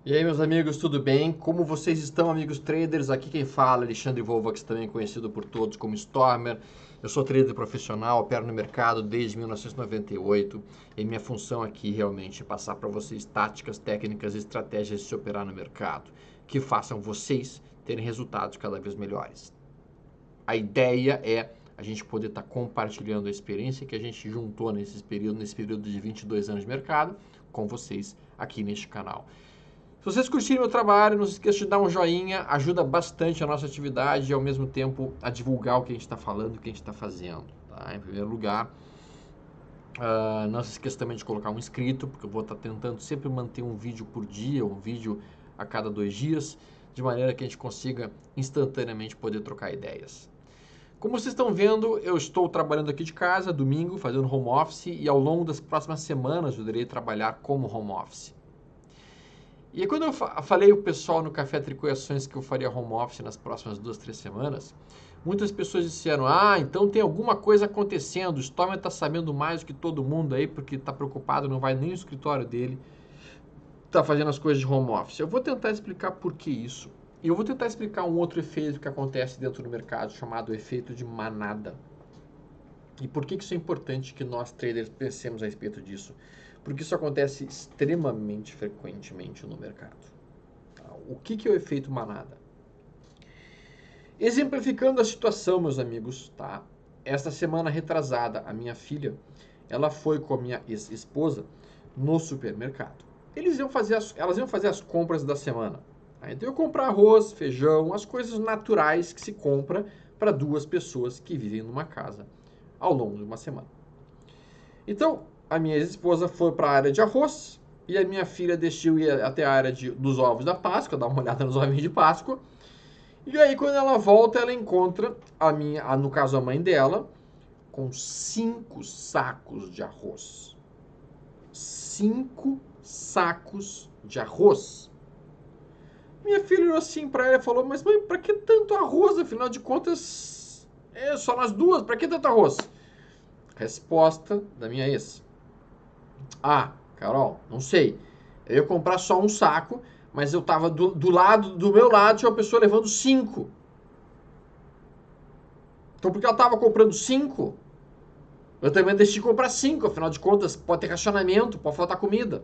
E aí, meus amigos, tudo bem? Como vocês estão, amigos traders? Aqui quem fala é Alexandre Volvax, também conhecido por todos como Stormer. Eu sou trader profissional, opero no mercado desde 1998 e minha função aqui realmente é passar para vocês táticas, técnicas e estratégias de se operar no mercado que façam vocês terem resultados cada vez melhores. A ideia é a gente poder estar compartilhando a experiência que a gente juntou nesse período de 22 anos de mercado com vocês aqui neste canal. Se vocês curtirem meu trabalho, não se esqueça de dar um joinha, ajuda bastante a nossa atividade e ao mesmo tempo a divulgar o que a gente está falando, o que a gente está fazendo. Tá? Em primeiro lugar, não se esqueça também de colocar um inscrito, porque eu vou estar tentando sempre manter um vídeo por dia, um vídeo a cada 2 dias, de maneira que a gente consiga instantaneamente poder trocar ideias. Como vocês estão vendo, eu estou trabalhando aqui de casa, domingo, fazendo home office, e ao longo das próximas semanas eu irei trabalhar como home office. E aí, quando eu falei o pessoal no Café Tricoações que eu faria home office nas próximas 2, 3 semanas, muitas pessoas disseram: ah, então tem alguma coisa acontecendo, o Stormer está sabendo mais do que todo mundo aí, porque está preocupado, não vai nem no escritório dele, está fazendo as coisas de home office. Eu vou tentar explicar por que isso. E eu vou tentar explicar um outro efeito que acontece dentro do mercado, chamado efeito de manada. E por que isso é importante que nós traders pensemos a respeito disso? Porque isso acontece extremamente frequentemente no mercado. O que é o efeito manada? Exemplificando a situação, meus amigos, tá? Esta semana retrasada, a minha filha, ela foi com a minha ex-esposa no supermercado. Elas iam fazer as compras da semana. Tá? Então eu comprar arroz, feijão, as coisas naturais que se compra para duas pessoas que vivem numa casa ao longo de uma semana. Então, a minha ex-esposa foi para a área de arroz e a minha filha deixou ir até a área dos ovos da Páscoa, dar uma olhada nos ovinhos de Páscoa. E aí, quando ela volta, ela encontra no caso, a mãe dela, com 5 sacos de arroz. 5 sacos de arroz. Minha filha olhou assim para ela e falou: mas mãe, para que tanto arroz? Afinal de contas, é só nós duas, para que tanto arroz? Resposta da minha ex: ah, Carol, não sei. Eu ia comprar só um saco, mas eu tava do meu lado, tinha uma pessoa levando 5. Então, porque ela tava comprando 5, eu também deixei de comprar 5. Afinal de contas, pode ter racionamento, pode faltar comida.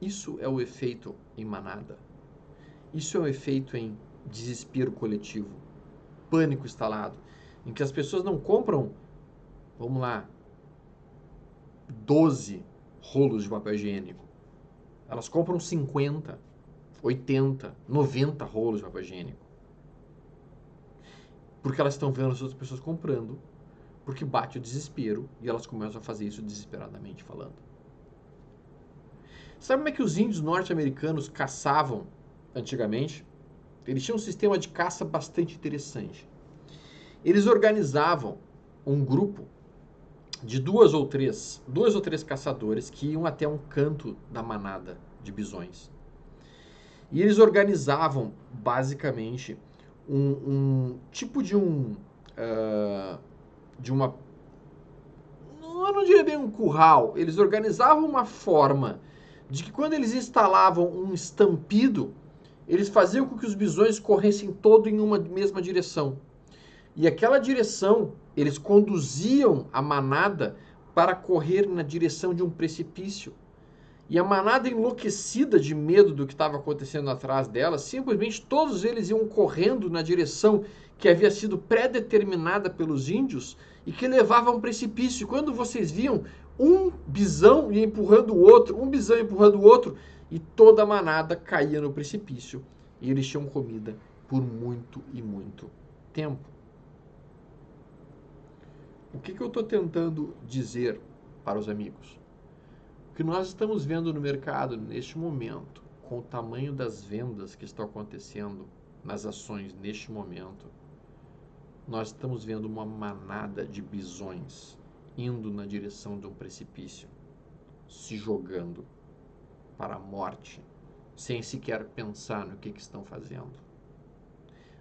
Isso é o efeito em manada. Isso é o efeito em desespero coletivo, pânico instalado, em que as pessoas não compram, vamos lá, 12 rolos de papel higiênico. Elas compram 50, 80, 90 rolos de papel higiênico. Porque elas estão vendo as outras pessoas comprando, porque bate o desespero e elas começam a fazer isso desesperadamente falando. Sabe como é que os índios norte-americanos caçavam antigamente? Eles tinham um sistema de caça bastante interessante. Eles organizavam um grupo de dois ou três caçadores que iam até um canto da manada de bisões. E eles organizavam, basicamente, um tipo de uma... Eu não diria bem um curral. Eles organizavam uma forma de que quando eles instalavam um estampido, eles faziam com que os bisões corressem todo em uma mesma direção. E aquela direção, eles conduziam a manada para correr na direção de um precipício. E a manada enlouquecida de medo do que estava acontecendo atrás dela, simplesmente todos eles iam correndo na direção que havia sido pré-determinada pelos índios e que levava a um precipício. Quando vocês viam, um bisão ia empurrando o outro, um bisão empurrando o outro, e toda a manada caía no precipício. E eles tinham comida por muito e muito tempo. O que eu estou tentando dizer para os amigos? O que nós estamos vendo no mercado neste momento, com o tamanho das vendas que estão acontecendo nas ações neste momento, nós estamos vendo uma manada de bisões indo na direção de um precipício, se jogando para a morte, sem sequer pensar no que estão fazendo.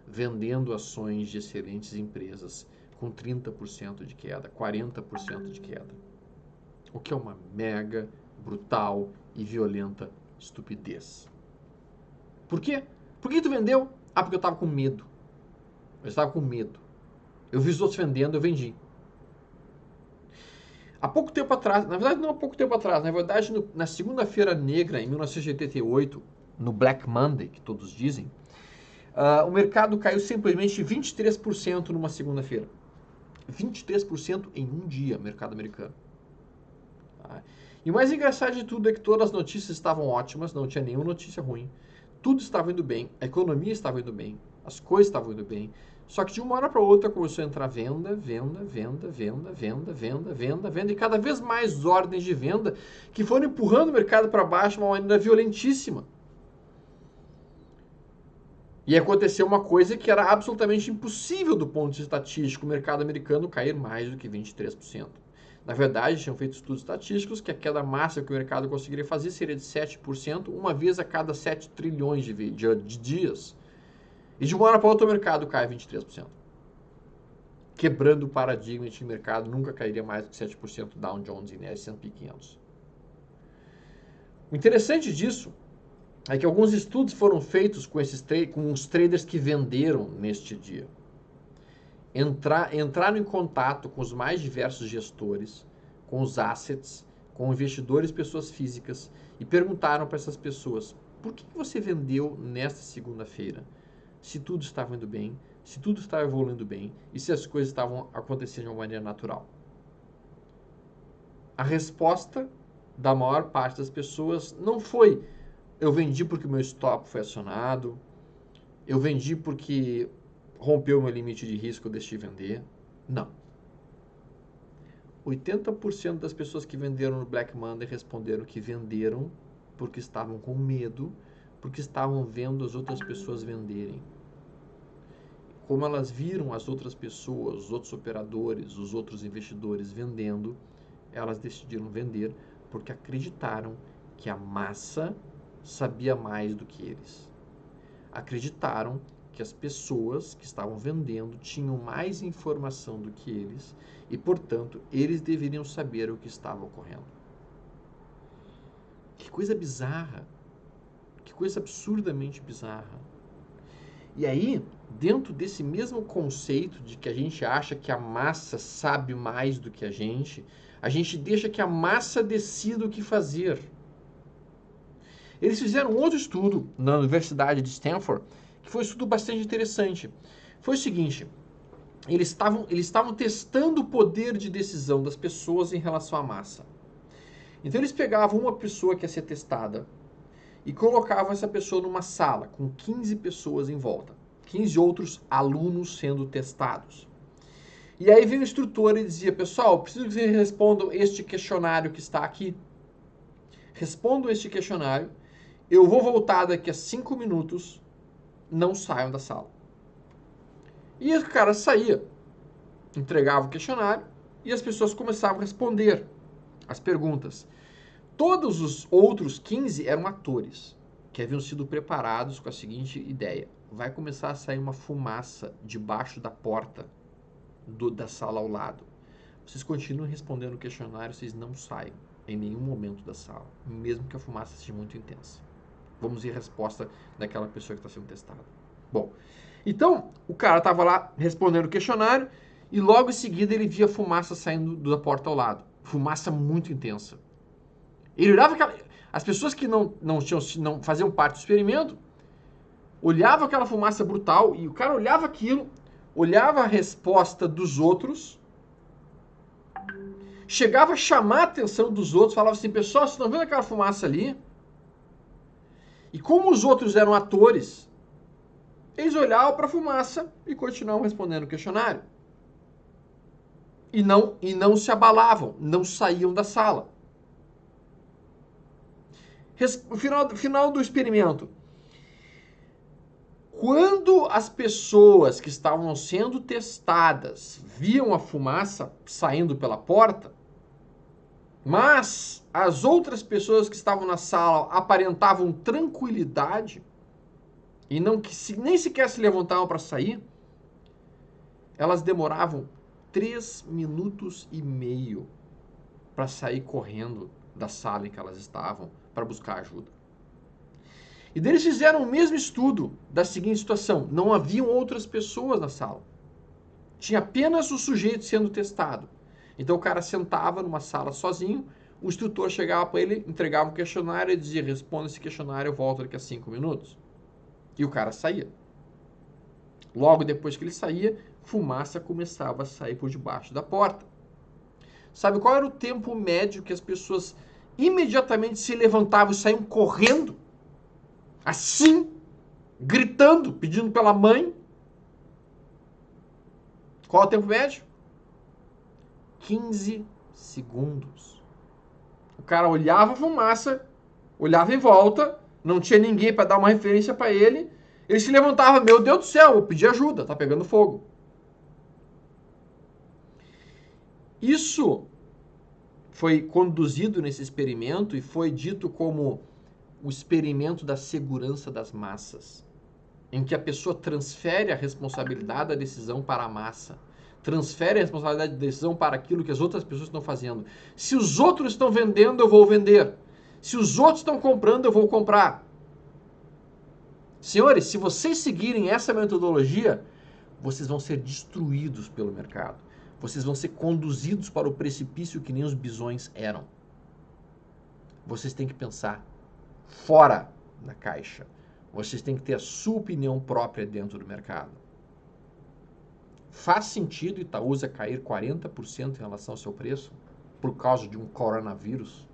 Vendendo ações de excelentes empresas com 30% de queda, 40% de queda. O que é uma mega brutal e violenta estupidez. Por quê? Por que tu vendeu? Ah, porque eu estava com medo. Eu estava com medo. Eu vi os outros vendendo, eu vendi. Há pouco tempo atrás, na verdade não há pouco tempo atrás, na verdade na segunda-feira negra, em 1988, no Black Monday, que todos dizem, o mercado caiu simplesmente 23% numa segunda-feira. 23% em um dia, mercado americano. Tá? E o mais engraçado de tudo é que todas as notícias estavam ótimas, não tinha nenhuma notícia ruim. Tudo estava indo bem, a economia estava indo bem, as coisas estavam indo bem. Só que de uma hora para outra começou a entrar venda, e cada vez mais ordens de venda que foram empurrando o mercado para baixo de uma maneira violentíssima. E aconteceu uma coisa que era absolutamente impossível do ponto de vista estatístico, o mercado americano cair mais do que 23%. Na verdade, tinham feito estudos estatísticos que a queda máxima que o mercado conseguiria fazer seria de 7%, uma vez a cada 7 trilhões de dias. E de uma hora para outra o mercado cai 23%. Quebrando o paradigma de que o mercado nunca cairia mais do que 7% Dow Jones e S&P 500. O interessante disso é que alguns estudos foram feitos com os traders que venderam neste dia. Entraram em contato com os mais diversos gestores, com os assets, com investidores, pessoas físicas, e perguntaram para essas pessoas: por que você vendeu nesta segunda-feira? Se tudo estava indo bem, se tudo estava evoluindo bem e se as coisas estavam acontecendo de uma maneira natural. A resposta da maior parte das pessoas não foi: eu vendi porque o meu stop foi acionado, eu vendi porque rompeu o meu limite de risco, eu deixei vender. Não. 80% das pessoas que venderam no Black Monday responderam que venderam porque estavam com medo, porque estavam vendo as outras pessoas venderem. Como elas viram as outras pessoas, os outros operadores, os outros investidores vendendo, elas decidiram vender porque acreditaram que a massa sabia mais do que eles. Acreditaram que as pessoas que estavam vendendo tinham mais informação do que eles e, portanto, eles deveriam saber o que estava ocorrendo. Que coisa bizarra. Que coisa absurdamente bizarra. E aí, dentro desse mesmo conceito de que a gente acha que a massa sabe mais do que a gente deixa que a massa decida o que fazer. Eles fizeram um outro estudo na Universidade de Stanford, que foi um estudo bastante interessante. Foi o seguinte: eles estavam testando o poder de decisão das pessoas em relação à massa. Então eles pegavam uma pessoa que ia ser testada e colocavam essa pessoa numa sala com 15 pessoas em volta, 15 outros alunos sendo testados. E aí veio o instrutor e dizia: pessoal, preciso que vocês respondam este questionário que está aqui. Respondam este questionário, eu vou voltar daqui a 5 minutos, não saiam da sala. E o cara saía, entregava o questionário e as pessoas começavam a responder as perguntas. Todos os outros 15 eram atores que haviam sido preparados com a seguinte ideia: vai começar a sair uma fumaça debaixo da porta da sala ao lado. Vocês continuam respondendo o questionário, vocês não saem em nenhum momento da sala, mesmo que a fumaça seja muito intensa. Vamos ver a resposta daquela pessoa que está sendo testada. Bom, então o cara estava lá respondendo o questionário e logo em seguida ele via fumaça saindo da porta ao lado. Fumaça muito intensa. Ele olhava as pessoas que não faziam parte do experimento, olhavam aquela fumaça brutal e o cara olhava aquilo, olhava a resposta dos outros, chegava a chamar a atenção dos outros, falava assim: pessoal, vocês estão vendo aquela fumaça ali? E como os outros eram atores, eles olhavam para a fumaça e continuavam respondendo o questionário. E não se abalavam, não saíam da sala. Final do experimento. Quando as pessoas que estavam sendo testadas viam a fumaça saindo pela porta, mas as outras pessoas que estavam na sala aparentavam tranquilidade e nem sequer se levantavam para sair, elas demoravam 3 minutos e meio para sair correndo da sala em que elas estavam para buscar ajuda. E daí eles fizeram o mesmo estudo da seguinte situação: não haviam outras pessoas na sala. Tinha apenas o sujeito sendo testado. Então o cara sentava numa sala sozinho, o instrutor chegava para ele, entregava um questionário e dizia: responda esse questionário, eu volto daqui a 5 minutos. E o cara saía. Logo depois que ele saía, fumaça começava a sair por debaixo da porta. Sabe qual era o tempo médio que as pessoas imediatamente se levantavam e saíam correndo? Assim, gritando, pedindo pela mãe. Qual é o tempo médio? 15 segundos. O cara olhava a fumaça, olhava em volta, não tinha ninguém para dar uma referência para ele. Ele se levantava: meu Deus do céu, vou pedir ajuda, tá pegando fogo. Isso foi conduzido nesse experimento e foi dito como o experimento da segurança das massas, em que a pessoa transfere a responsabilidade da decisão para a massa, transfere a responsabilidade da decisão para aquilo que as outras pessoas estão fazendo. Se os outros estão vendendo, eu vou vender. Se os outros estão comprando, eu vou comprar. Senhores, se vocês seguirem essa metodologia, vocês vão ser destruídos pelo mercado. Vocês vão ser conduzidos para o precipício que nem os bisões eram. Vocês têm que pensar fora da caixa. Vocês têm que ter a sua opinião própria dentro do mercado. Faz sentido Itaúsa cair 40% em relação ao seu preço por causa de um coronavírus?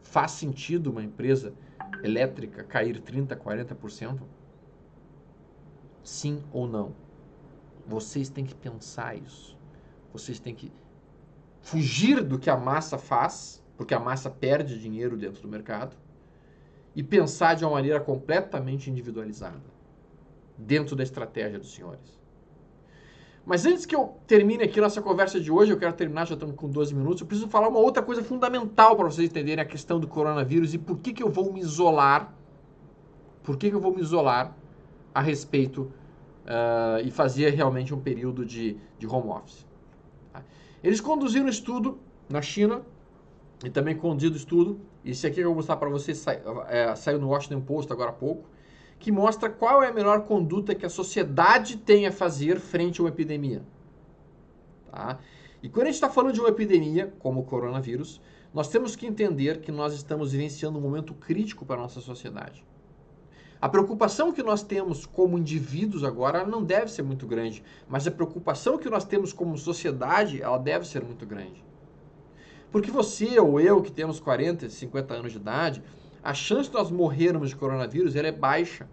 Faz sentido uma empresa elétrica cair 30%, 40%? Sim ou não? Vocês têm que pensar isso. Vocês têm que fugir do que a massa faz, porque a massa perde dinheiro dentro do mercado, e pensar de uma maneira completamente individualizada dentro da estratégia dos senhores. Mas antes que eu termine aqui nossa conversa de hoje, eu quero terminar, já estamos com 12 minutos, eu preciso falar uma outra coisa fundamental para vocês entenderem a questão do coronavírus e por que eu vou me isolar, a respeito e fazer realmente um período de home office. Tá? Eles conduziram um estudo na China e também conduzido estudo, esse aqui que eu vou mostrar para vocês, saiu no Washington Post agora há pouco, que mostra qual é a melhor conduta que a sociedade tem a fazer frente a uma epidemia. Tá? E quando a gente está falando de uma epidemia, como o coronavírus, nós temos que entender que nós estamos vivenciando um momento crítico para a nossa sociedade. A preocupação que nós temos como indivíduos agora não deve ser muito grande, mas a preocupação que nós temos como sociedade, ela deve ser muito grande. Porque você ou eu, que temos 40, 50 anos de idade, a chance de nós morrermos de coronavírus ela é baixa.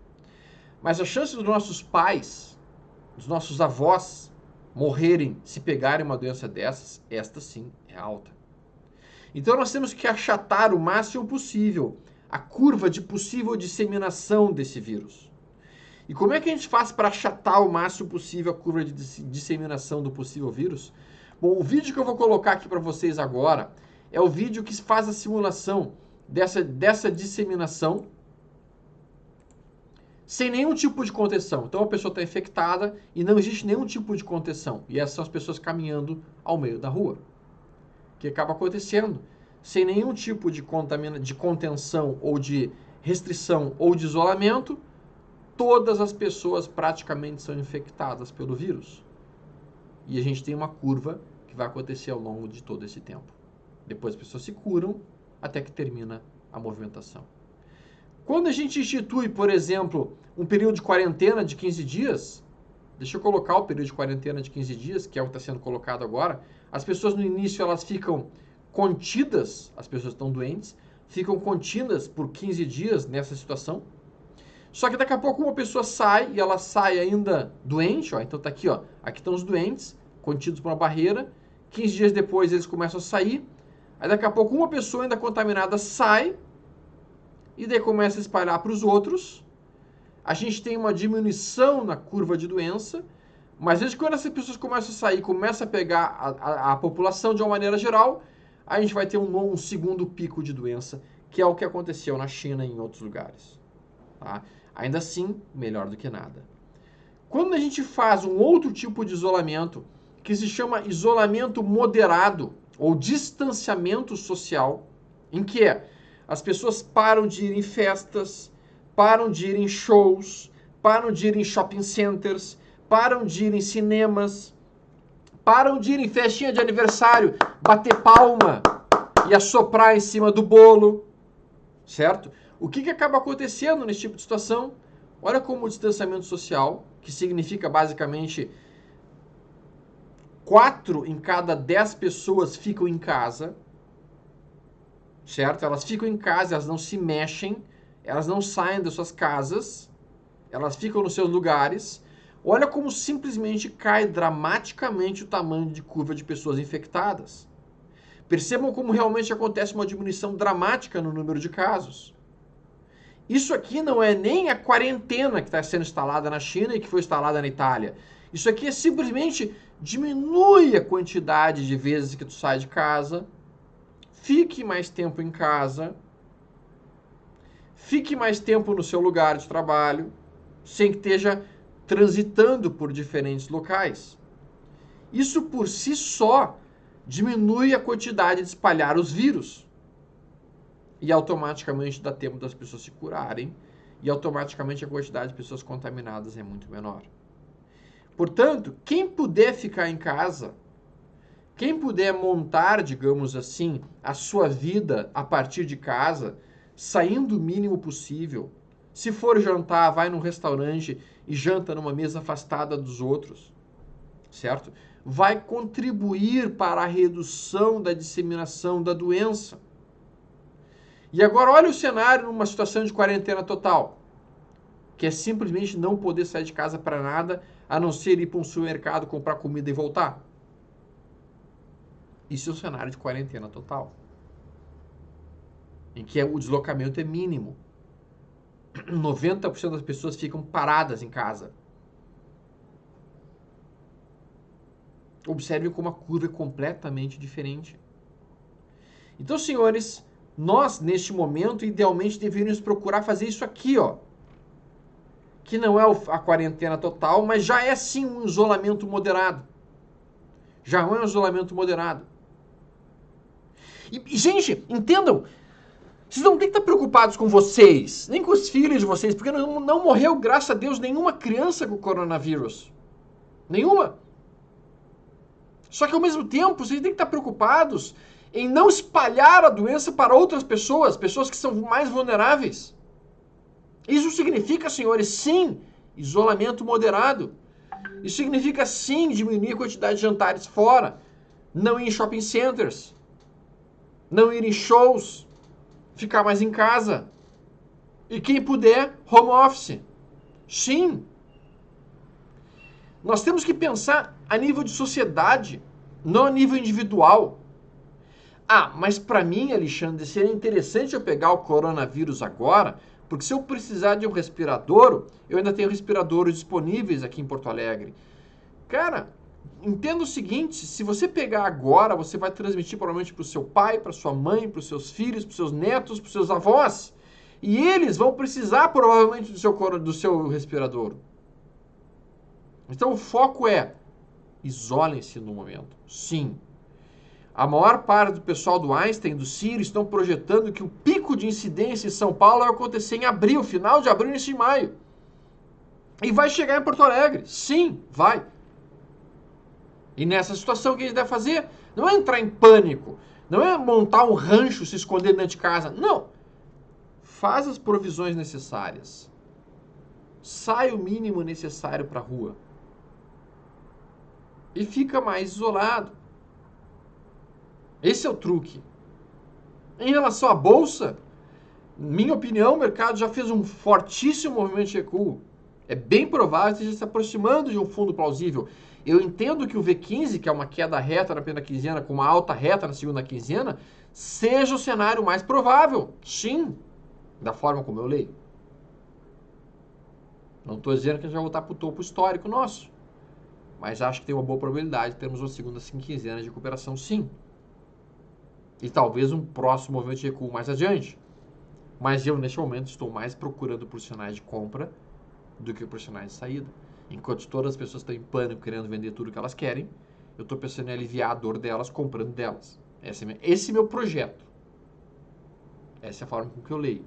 Mas a chance dos nossos pais, dos nossos avós, morrerem se pegarem uma doença dessas, esta sim é alta. Então nós temos que achatar o máximo possível a curva de possível disseminação desse vírus. E como é que a gente faz para achatar o máximo possível a curva de disseminação do possível vírus? Bom, o vídeo que eu vou colocar aqui para vocês agora é o vídeo que faz a simulação dessa disseminação sem nenhum tipo de contenção. Então a pessoa está infectada e não existe nenhum tipo de contenção. E essas são as pessoas caminhando ao meio da rua. O que acaba acontecendo? Sem nenhum tipo de contenção ou de restrição ou de isolamento, todas as pessoas praticamente são infectadas pelo vírus. E a gente tem uma curva que vai acontecer ao longo de todo esse tempo. Depois as pessoas se curam até que termina a movimentação. Quando a gente institui, por exemplo, um período de quarentena de 15 dias, deixa eu colocar o período de quarentena de 15 dias, que é o que está sendo colocado agora, as pessoas no início elas ficam contidas, as pessoas estão doentes, ficam contidas por 15 dias nessa situação. Só que daqui a pouco uma pessoa sai e ela sai ainda doente, ó, então tá aqui, ó, aqui estão os doentes, contidos por uma barreira, 15 dias depois eles começam a sair, aí daqui a pouco uma pessoa ainda contaminada sai e daí começa a espalhar para os outros. A gente tem uma diminuição na curva de doença, mas desde quando essas pessoas começam a sair, começa a pegar a população de uma maneira geral, a gente vai ter um segundo pico de doença, que é o que aconteceu na China e em outros lugares. Tá? Ainda assim, melhor do que nada. Quando a gente faz um outro tipo de isolamento, que se chama isolamento moderado ou distanciamento social, em que as pessoas param de ir em festas, param de ir em shows, param de ir em shopping centers, param de ir em cinemas, param de ir em festinha de aniversário, bater palma e assoprar em cima do bolo, certo? O que acaba acontecendo nesse tipo de situação? Olha como o distanciamento social, que significa basicamente 4 em cada 10 pessoas ficam em casa, certo? Elas ficam em casa, elas não se mexem, elas não saem das suas casas, elas ficam nos seus lugares. Olha como simplesmente cai dramaticamente o tamanho de curva de pessoas infectadas. Percebam como realmente acontece uma diminuição dramática no número de casos. Isso aqui não é nem a quarentena que está sendo instalada na China e que foi instalada na Itália. Isso aqui é simplesmente diminui a quantidade de vezes que tu sai de casa, fique mais tempo em casa, fique mais tempo no seu lugar de trabalho, sem que esteja transitando por diferentes locais. Isso por si só diminui a quantidade de espalhar os vírus. E automaticamente dá tempo das pessoas se curarem. E automaticamente a quantidade de pessoas contaminadas é muito menor. Portanto, quem puder ficar em casa, quem puder montar, digamos assim, a sua vida a partir de casa, saindo o mínimo possível. Se for jantar, vai num restaurante e janta numa mesa afastada dos outros, certo? Vai contribuir para a redução da disseminação da doença. E agora olha o cenário numa situação de quarentena total, que é simplesmente não poder sair de casa para nada, a não ser ir para um supermercado, comprar comida e voltar. Isso é um cenário de quarentena total, em que o deslocamento é mínimo. 90% das pessoas ficam paradas em casa. Observe como a curva é completamente diferente. Então, senhores, nós, neste momento, idealmente deveríamos procurar fazer isso aqui, ó. Que não é a quarentena total, mas já é sim um isolamento moderado. Já é um isolamento moderado. E gente, entendam, vocês não têm que estar preocupados com vocês, nem com os filhos de vocês, porque não morreu, graças a Deus, nenhuma criança com coronavírus. Nenhuma. Só que ao mesmo tempo, vocês têm que estar preocupados em não espalhar a doença para outras pessoas, pessoas que são mais vulneráveis. Isso significa, senhores, sim, isolamento moderado. Isso significa, sim, diminuir a quantidade de jantares fora, não ir em shopping centers, não ir em shows, ficar mais em casa. E quem puder, home office. Sim. Nós temos que pensar a nível de sociedade, não a nível individual. Ah, mas para mim, Alexandre, seria interessante eu pegar o coronavírus agora, porque se eu precisar de um respirador, eu ainda tenho respiradores disponíveis aqui em Porto Alegre. Cara, entenda o seguinte, se você pegar agora, você vai transmitir provavelmente para o seu pai, para sua mãe, para os seus filhos, para os seus netos, para os seus avós. E eles vão precisar provavelmente do seu respirador. Então o foco é, isolem-se no momento. Sim. A maior parte do pessoal do Einstein, do Sírio, estão projetando que o pico de incidência em São Paulo vai acontecer em abril, final de abril, início de maio. E vai chegar em Porto Alegre. Sim, vai. E nessa situação, o que a gente deve fazer? Não é entrar em pânico. Não é montar um rancho, se esconder dentro de casa. Não. Faz as provisões necessárias. Sai o mínimo necessário para a rua. E fica mais isolado. Esse é o truque. Em relação à bolsa, minha opinião, o mercado já fez um fortíssimo movimento de recuo. É bem provável que esteja se aproximando de um fundo plausível. Eu entendo que o V15, que é uma queda reta na primeira quinzena, com uma alta reta na segunda quinzena, seja o cenário mais provável. Sim, da forma como eu leio. Não estou dizendo que a gente vai voltar para o topo histórico nosso. Mas acho que tem uma boa probabilidade de termos uma segunda quinzena de recuperação, sim. E talvez um próximo movimento de recuo mais adiante. Mas eu, neste momento, estou mais procurando por sinais de compra do que por sinais de saída. Enquanto todas as pessoas estão em pânico, querendo vender tudo que elas querem, eu estou pensando em aliviar a dor delas, comprando delas. Esse é meu projeto. Essa é a forma com que eu leio.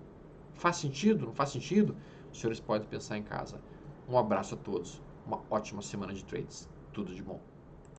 Faz sentido? Não faz sentido? Os senhores podem pensar em casa. Um abraço a todos. Uma ótima semana de trades. Tudo de bom.